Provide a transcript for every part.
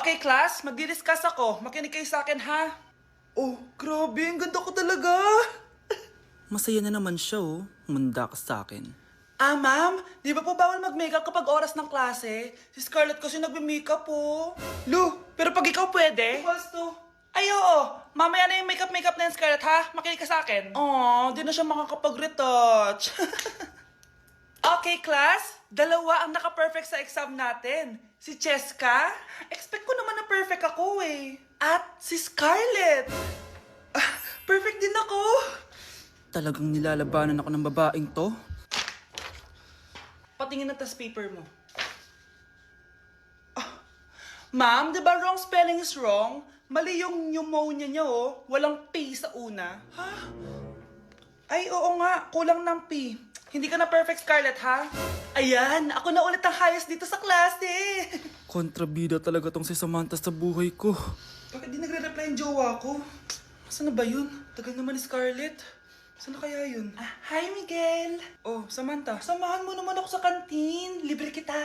Okay, class, magdi-discuss ako. Makinig kayo sa akin, ha? Oh, grabe, ang ganda ko talaga. Masaya na naman siya, oh. Manda ka sa akin. Ah, ma'am, di ba po bawal mag-makeup kapag oras ng klase? Si Scarlett kasi nagme-makeup po. Lu, pero pag ikaw pwede? Gusto. Ay, oo. Mamaya na yung makeup na yung Scarlett, ha? Makinig ka sa akin. Aw, di na siya makakapag-retouch. Okay, class. Dalawa ang naka-perfect sa exam natin. Si Cheska. Expect ko naman na perfect ako eh. At si Scarlett. Perfect din ako. Talagang nilalabanan ako ng babaeng to? Patingin na tas paper mo. Ma'am, di ba wrong spelling is wrong? Mali yung pneumonia niya, oh. Walang P sa una. Ha? Ay, oo nga. Kulang ng P. Hindi ka na perfect, Scarlett, ha? Ayan, ako na ulit ang highest dito sa klase. Kontrabida talaga tong si Samantha sa buhay ko. Bakit di nagre-reply yung jowa ko? Saan na ba yun? Tagal naman ni Scarlett. Saan na kaya yun? Hi, Miguel! Oh, Samantha, samahan mo naman ako sa kantin. Libre kita.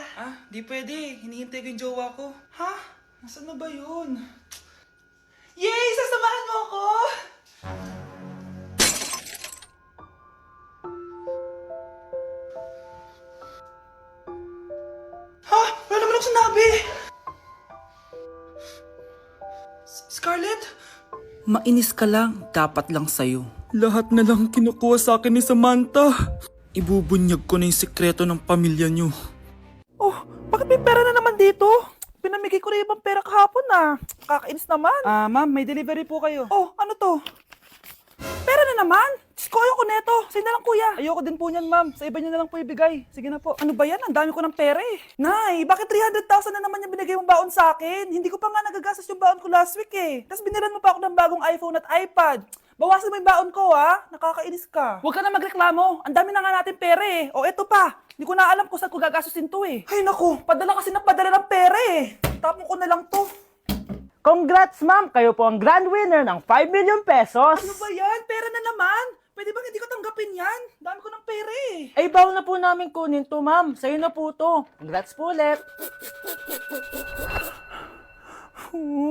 Di pwede. Hinihintay ko yung jowa ko. Ha? Nasaan na ba yun? Yay! Sasamahan mo ako! Ha? Wala naman ako sinabi! Scarlett? Mainis ka lang, dapat lang sa'yo. Lahat na lang kinukuha sa akin ni Samantha. Ibubunyag ko na yung sikreto ng pamilya niyo. Oh, bakit may pera na naman dito? Pinamigay ko na ibang pera kahapon ah. Kakainis naman. Ma'am, may delivery po kayo. Oh, ano to? Pera na naman? Diyos ko, ayoko neto. Sa'yo na lang kuya. Ayoko din po niyan, ma'am. Sa iba niyo na lang po ibigay. Sige na po. Ano ba yan? Ang dami ko ng pera eh. Nay, bakit 300,000 na naman yung binigay mong baon sa akin? Hindi ko pa nga nagagastos yung baon ko last week eh. Tapos binilan mo pa ako ng bagong iPhone at iPad. Bawasan mo yung baon ko ha. Nakakainis ka. Huwag ka na magreklamo. Ang dami na nga natin pera eh. O eto pa. Hindi ko na alam kung saan ko gagastusin to eh. Ay naku, padala kasi ng padala ng pera eh. Tapon ko na lang to. Congrats ma'am! Kayo po ang grand winner ng 5 million pesos! Ano ba yan? Pera na naman. Pwede bang hindi ko tanggapin yan? Dami ko ng pera eh. Ay, bawal na po namin kunin to ma'am. Sa'yo na po to. Congrats po ulit!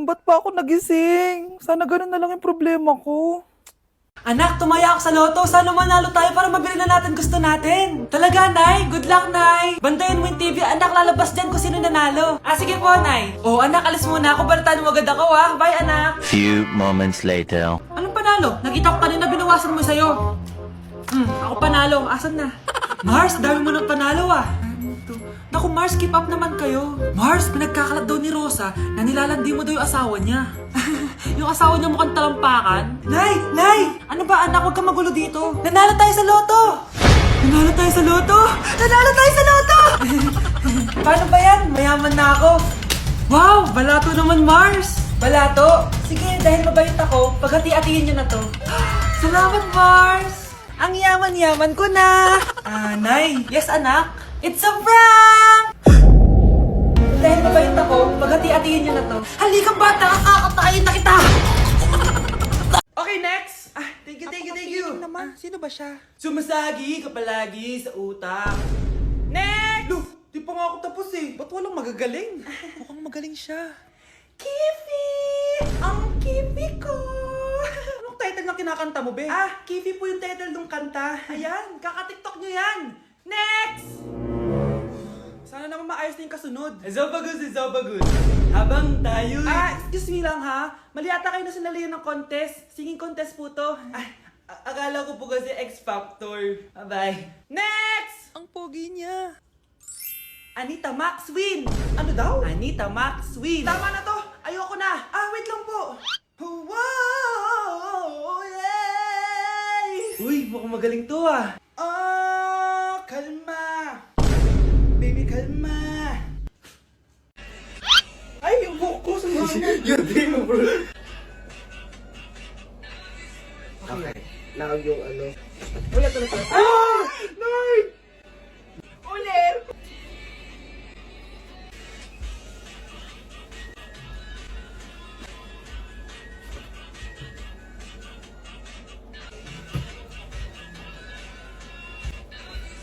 Ba't pa ako nagising? Sana ganun na lang yung problema ko. Anak, tumaya ako sa loto. Sana manalo tayo para mabili na natin gusto natin. Talaga, Nay? Good luck, Nay. Bantayan mo yung TV. Anak, lalabas dyan kung sino nanalo. Sige po, Nay. Oh, anak, alis muna ako. Balitaan mo agad ako, ha? Bye, anak. Few moments later. Anong panalo? Nakita ko kanina binawasan mo sa'yo. Ako panalo. Asan na? Mars, dami mo nang panalo, ah. Naku, Mars, keep up naman kayo. Mars, pinagkakalat daw ni Rosa na nilalandi mo daw yung asawa niya. Yung asawa niya mukhang talampakan. Nay! Nay! Ano ba, anak? Huwag ka magulo dito. Nanalo tayo sa loto! Nanalo tayo sa loto! Nanalo tayo sa loto! Paano ba yan? Mayaman na ako. Wow! Balato naman, Mars! Balato? Sige, dahil mabait ako, paghati-hatiin niyo na to. Salamat, Mars! Ang yaman-yaman ko na! Nay! Yes, anak? It's a prank! Dahil mabait ako, paghati-hatiin niyo na to. Halika bata, kakatayin na kita! Okay, next! Thank you. Naman, sino ba siya? Sumasagi ka palagi sa utak. Next! Lu, di pa nga ako tapos eh. Ba't walang magagaling? Mukhang magaling siya. Kifi! Ang Kifi ko! Anong title ng kinakanta mo, be? Kifi po yung title ng kanta. Ayan, kaka-tiktok nyo yan. Next! Sana naman maayos na yung kasunod. Zobagood. Habang tayo... excuse me lang ha. Mali ata kayo na sinalihan ng contest. Singing contest po to. Akala ko po kasi X Factor. Bye-bye. Next! Ang pogi niya. Anita Max win! Ano daw? Anita Max win! Tama na to! Ayoko na! Wait lang po! Wow! Yay! Uy, mukhang magaling to ah! Kalma! Baby, kalma! Ay, yung buhok ko sumama! Yun, di mo bro! Okay. Nakag yung ano. Wala to na to. Nay! Ulit!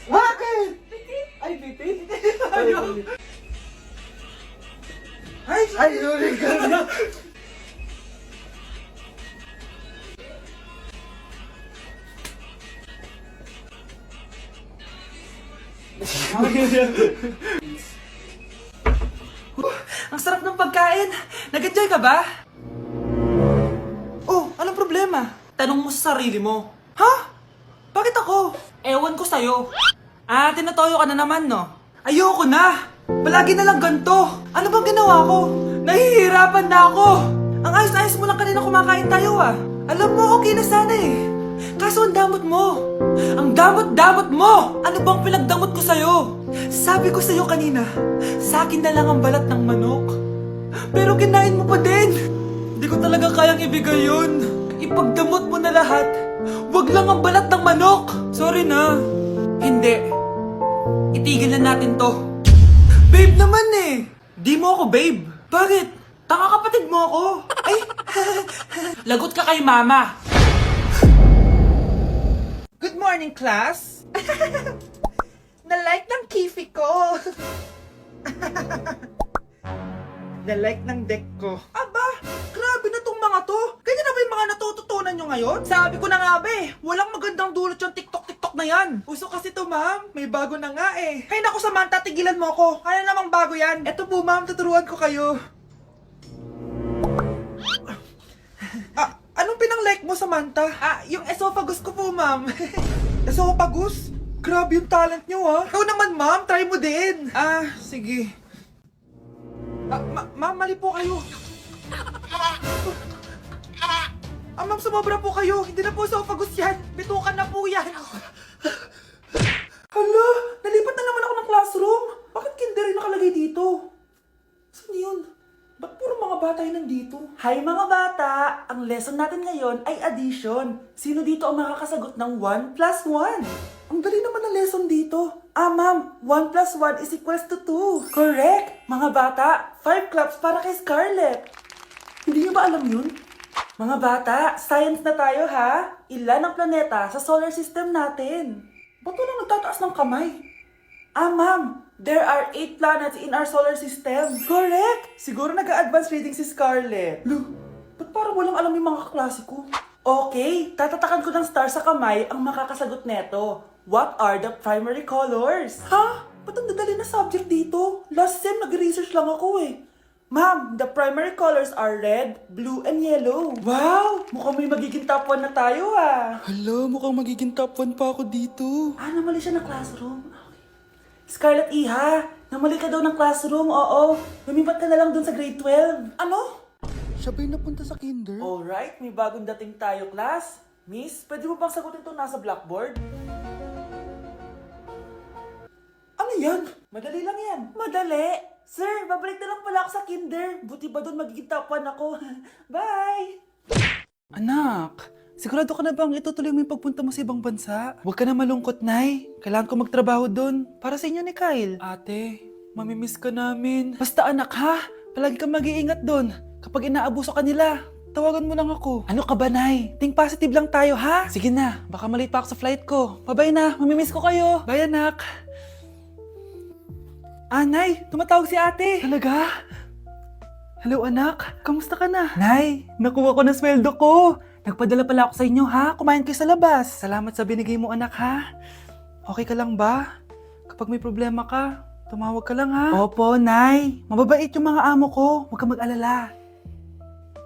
Bakit? Ay, bitin! Ay, Ay, sorry. Ang sarap ng pagkain. Nag-enjoy ka ba? Oh, anong problema? Tanong mo sa sarili mo. Ha? Bakit ako? Ewan ko sa'yo. Tinatoyo ka na naman, no? Ayoko na! Palagi na lang ganito. Ano bang ginawa ko? Nahihirapan na ako. Ang ayos-ayos mo lang kanina kumakain tayo, ah. Alam mo, okay na sana eh. Kaso ang damot mo. Ang damot-damot mo! Ano bang pinagdamot ko sa'yo? Sabi ko sa'yo kanina, sa akin na lang ang balat ng manok. Pero kinain mo pa din. Hindi ko talaga kayang ibigay yun. Ipagdamot mo na lahat. Wag lang ang balat ng manok. Sorry na. Hindi. Itigil na natin to. Babe naman eh. Di mo ako babe. Bakit? Taka kapatid mo ako. Ay, lagot ka kay mama. Good morning, class! Na-like ng kifi ko! Na-like ng deck ko. Aba! Grabe na tong mga to! Ganyan na ba yung mga natututunan nyo ngayon? Sabi ko na nga ba eh, walang magandang dulot yung TikTok na yan. Uso kasi to, ma'am. May bago na nga eh. Hay naku, Samantha, tigilan mo ako. Ano namang bago yan? Eto po, ma'am, tuturuan ko kayo. Anong pinang-like mo, Samantha? Yung esophagus ko po, ma'am. Esophagus? Grabe yung talent nyo, ah. Ikaw naman, ma'am. Try mo din. Sige. Ma'am, mali po kayo. Ma'am, sumobra po kayo. Hindi na po esophagus yan. Bitukan na po yan. Hala, nalipat na naman ako ng classroom. Bakit kinder yung nakalagay dito? Saan yun? Ba't puro mga bata yun nandito? Hi mga bata! Ang lesson natin ngayon ay addition. Sino dito ang makakasagot ng 1 plus 1? Ang dali naman ng lesson dito. Ma'am, 1 plus 1 is equals to 2. Correct! Mga bata, 5 claps para kay Scarlett. Hindi niyo ba alam yun? Mga bata, science na tayo ha? Ilan ang planeta sa solar system natin? Ba't walang nagtataas ng kamay? Ma'am, there are 8 planets in our solar system. Correct! Siguro nag-a-advance reading si Scarlett. Lo, ba't parang walang alam yung mga kaklase ko? Okay, tatatakan ko ng star sa kamay ang makakasagot neto. What are the primary colors? Ha? Ba't ang dadali na subject dito? Last sem, nag-research lang ako eh. Ma'am, the primary colors are red, blue, and yellow. Wow! Mukhang may magiging top 1 na tayo ah. Hala, mukhang magiging top 1 pa ako dito. Namali siya ng classroom. Scarlett Iha, namali ka daw ng classroom, oo. Lumipat ka na lang dun sa grade 12. Ano? Siya ba'y napunta sa kinder? Alright, may bagong dating tayo, class. Miss, pwede mo bang sagutin itong nasa blackboard? Ano yan? Madali lang yan. Madali? Sir, babalik na lang pala ako sa kinder. Buti ba doon magiging top 1 ako? Bye! Anak, sigurado ka na bang itutuloy mo yung pagpunta mo sa ibang bansa? Huwag ka na malungkot, Nay. Kailangan ko magtrabaho doon. Para sa inyo ni Kyle. Ate, mamimiss ka namin. Basta anak ha, palagi kang mag-iingat doon. Kapag inaabuso ka nila, tawagan mo lang ako. Ano ka ba, Nay? Think positive lang tayo, ha? Sige na, baka malate pa ako sa flight ko. Bye-bye na, mamimiss ko kayo. Bye, anak. Nay, tumatawag si ate. Talaga? Hello, anak. Kamusta ka na? Nay, nakuha ko na sweldo ko. Nagpadala pala ako sa inyo, ha? Kumain kayo sa labas. Salamat sa binigay mo, anak, ha? Okay ka lang ba? Kapag may problema ka, tumawag ka lang, ha? Opo, Nay. Mababait yung mga amo ko. Huwag kang mag-alala.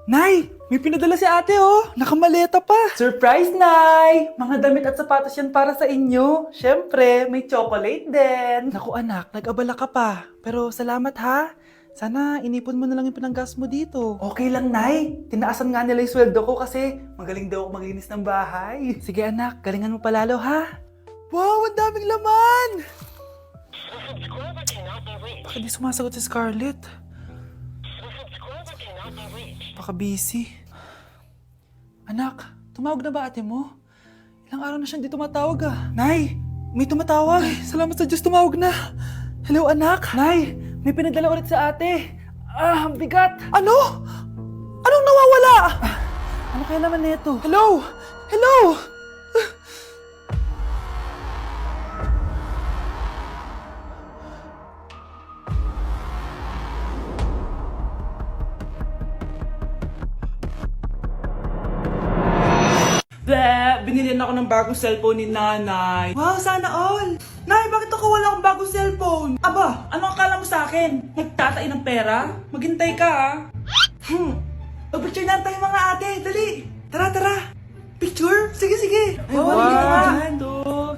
Nay, may pinadala si ate, oh. Nakamaleta pa. Surprise, Nay! Mga damit at sapatos yan para sa inyo. Siyempre, may chocolate din. Naku, anak, nag-abala ka pa. Pero salamat, ha? Sana inipon mo na lang yung pinanggas mo dito. Okay lang, Nay. Tinaasan nga nila yung sweldo ko kasi magaling daw ako maglinis ng bahay. Sige, anak. Galingan mo palalo, ha? Wow, ang daming laman! Bakit di sumasagot si Scarlett? Baka busy. Anak, tumawag na ba ate mo? Ilang araw na siyang di tumatawag ah. Nay, may tumatawag. Ay, salamat sa Diyos, tumawag na. Hello anak. Nay, may pinadala ulit sa ate. Ang bigat. Ano? Anong nawawala? Ano kaya naman nito? Hello? Hello? Binilihan ako ng bagong cellphone ni nanay. Wow, sana all! Nay, bakit ako wala akong bagong cellphone? Aba, ano akala mo sa akin? Nagtatain ng pera? Maghintay ka ah. Picture na tayo mga ate, dali! Tara, tara! Picture? Sige, sige! Ay, wow!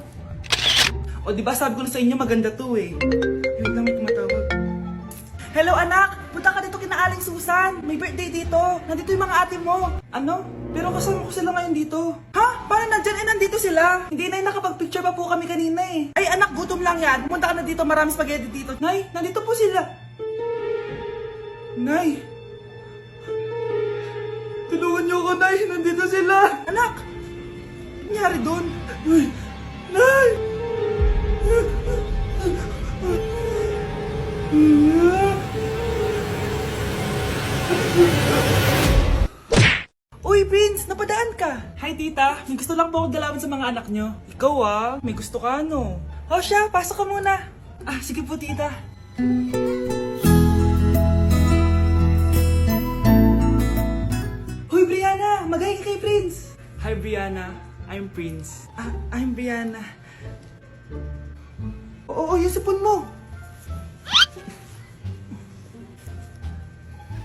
O, diba sabi ko na sa inyo maganda to eh. Wait lang, may tumatawag. Hello anak! Punta ka dito kina Aling Susan! May birthday dito! Nandito yung mga ate mo! Ano? Pero kasama ko sila ngayon dito. Ha? Paano nandyan? Eh, nandito sila! Hindi na nakapag-picture pa po kami kanina eh. Ay anak, gutom lang yan! Pumunta ka na dito, marami spaghetti dito. Nay, nandito po sila! Nay! Tulungan niyo ako, Nay! Nandito sila! Anak! Ano nangyari doon? Nay! Nay! Uy, Prince! Napadaan ka! Hi, tita! May gusto lang po akong dalawin sa mga anak nyo. Ikaw ah, may gusto ka no? O siya, pasok ka muna! Ah, sige po, tita. Hoy, Brianna! Mag-hi ka kay Prince! Hi, Brianna. I'm Prince. Ah, I'm Brianna. Oo, yung sipon mo!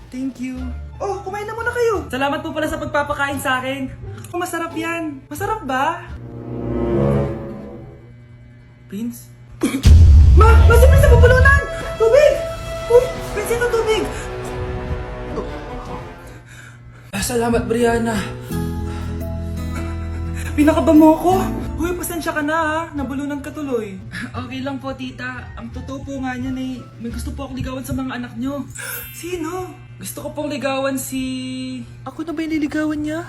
Thank you. Oh, kumain na muna kayo. Salamat po pala sa pagpapakain sa akin. Oh, masarap yan. Masarap ba? Prince? Ma! Si Prince na pupulunan! Tubig! Uy! Prince, ito tubig! Salamat, Brianna. Pinakaba mo ako. Uy, pasensya ka na ha. Nabulunan ka tuloy. Okay lang po, tita. Ang totoo po nga niyan eh, may gusto po akong ligawan sa mga anak nyo. Sino? Gusto ko pong ligawan si... Ako na ba yung niligawan niya?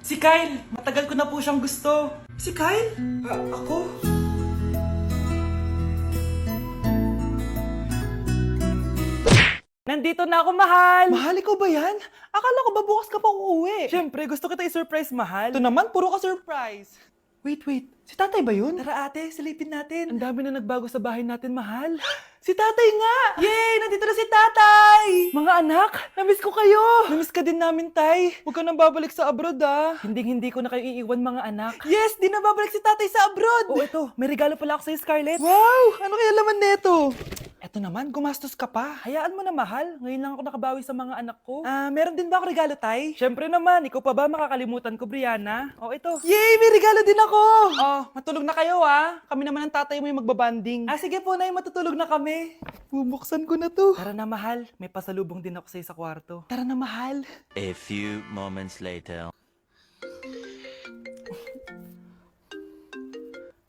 Si Kyle! Matagal ko na po siyang gusto. Si Kyle? Ako? Nandito na ako, mahal! Mahal, ikaw ba yan? Akala ko ba bukas ka pa uuwi? Siyempre, gusto kita i-surprise, mahal. Ito naman, puro ka surprise. Wait. Si tatay ba yun? Tara ate, silipin natin. Ang dami na nagbago sa bahay natin, mahal. Si tatay nga! Yay! Nandito na si tatay! Mga anak, namiss ko kayo! Namiss ka din namin, tay. Huwag ka nang babalik sa abroad, ah. Hindi ko na kayo iiwan, mga anak. Yes! Di na babalik si tatay sa abroad! Oh, ito. May regalo pala ako sa'yo, Scarlett. Wow! Ano kaya laman neto? Eto naman, gumastos ka pa. Hayaan mo na, mahal. Ngayon lang ako nakabawi sa mga anak ko. Meron din ba ako regalo, tay? Siyempre naman, ikaw pa ba makakalimutan ko, Brianna? Oh, ito. Yay! May regalo din ako! Oh, matulog na kayo, ah. Kami naman ang tatay mo yung magbabanding. Sige po, nay, matutulog na kami. Bubuksan ko na to. Tara na, mahal. May pasalubong din ako sa'yo sa kwarto. Tara na, mahal. A few moments later.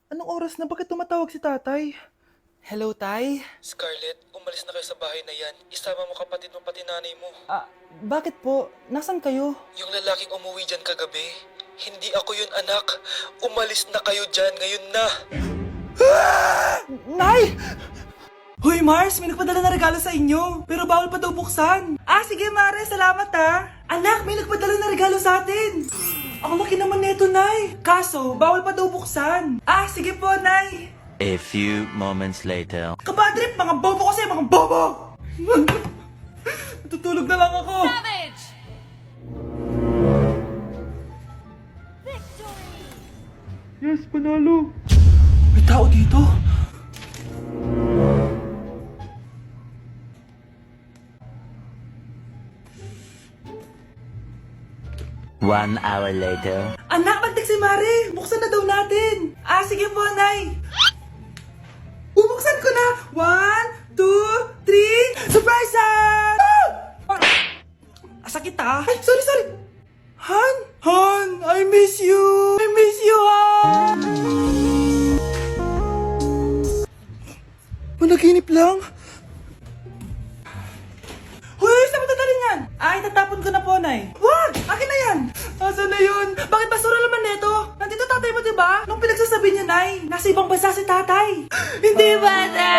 Anong oras na? Bakit tumatawag si tatay? Hello, tay? Scarlett, umalis na kayo sa bahay na yan. Isama mo kapatid mo pati nanay mo. Bakit po? Nasaan kayo? Yung lalaking umuwi dyan kagabi, hindi ako yun anak. Umalis na kayo dyan ngayon na. Nay! Hoy Mars, may nagpadala na regalo sa inyo. Pero bawal pa daw buksan. Sige Mare, salamat ha. Anak, may nagpadala na regalo sa atin. Ang laki naman neto, Nay. Kaso, bawal pa daw buksan. Sige po, Nay. A few moments later. Kabadrip, mga bobo kasi, mga bobo! Tutulog na lang ako. Savage! Yes, panalo. May tao dito. One hour later. Anak, nagtik si Mare. Buksan na daw natin. Sige po, Nay. Bubuksan ko na. 1, 2, 3. Surprise! Sakit ah. Ay, sorry. Han, I miss you. Han. Managinip lang. Hoy, saan mo dadalhin yan? Tatapon ko na po, Nay. Wag! Akin na yan! Asan na yun? Bakit basura naman neto? Nandito tatay mo, diba? Nung pinagsasabi niya, Nay, nasa ibang bansa si tatay. Hindi bata!